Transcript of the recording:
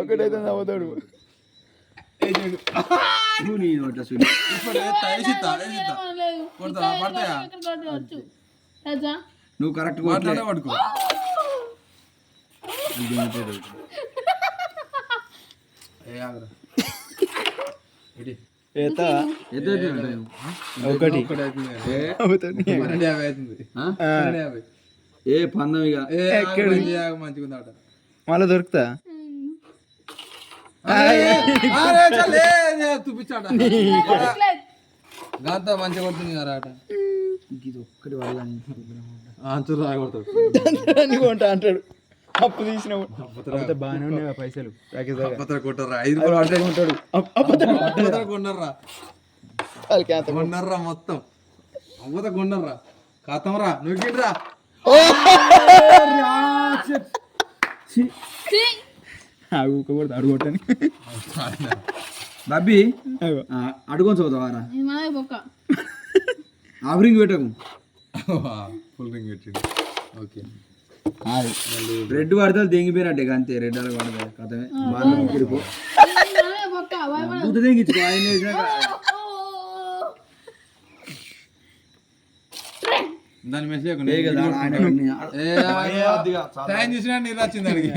ఒకటైతే నవ్వుతాడు. నువ్వు కరెక్ట్ పట్టుకో. ఏ పందం ఇక మంచిగా మళ్ళా దొరుకుతా చూపించాట గాంతా మంచిగా కొడుతుంది కదా ఆట. ఇది ఒక్కటి వల్ల కొంటా అంటాడు. అప్పు తీసినావు బాగానే ఉన్నాయి పైసలు. కొట్టరా 5 రూపాయలు ఉంటాడు. కొన్నారా కొన్నారా మొత్తం అవ్వత కొన్నారా కాతంరా నువ్వురా అడుగుతాను బాబీ అడుగుని చదువుతావారా హాఫ్ రింగ్ పెట్టకు ఫుల్ రింగ్ పెట్టిండు. ఓకే రెడ్ పడితే దెంగిపోయినట్టే అంతే. రెడ్ అలా పడతాయి కథమే బాగా తెంగించుకో. దాని మెసేజ్ చూసినా నీరు వచ్చింది అడిగి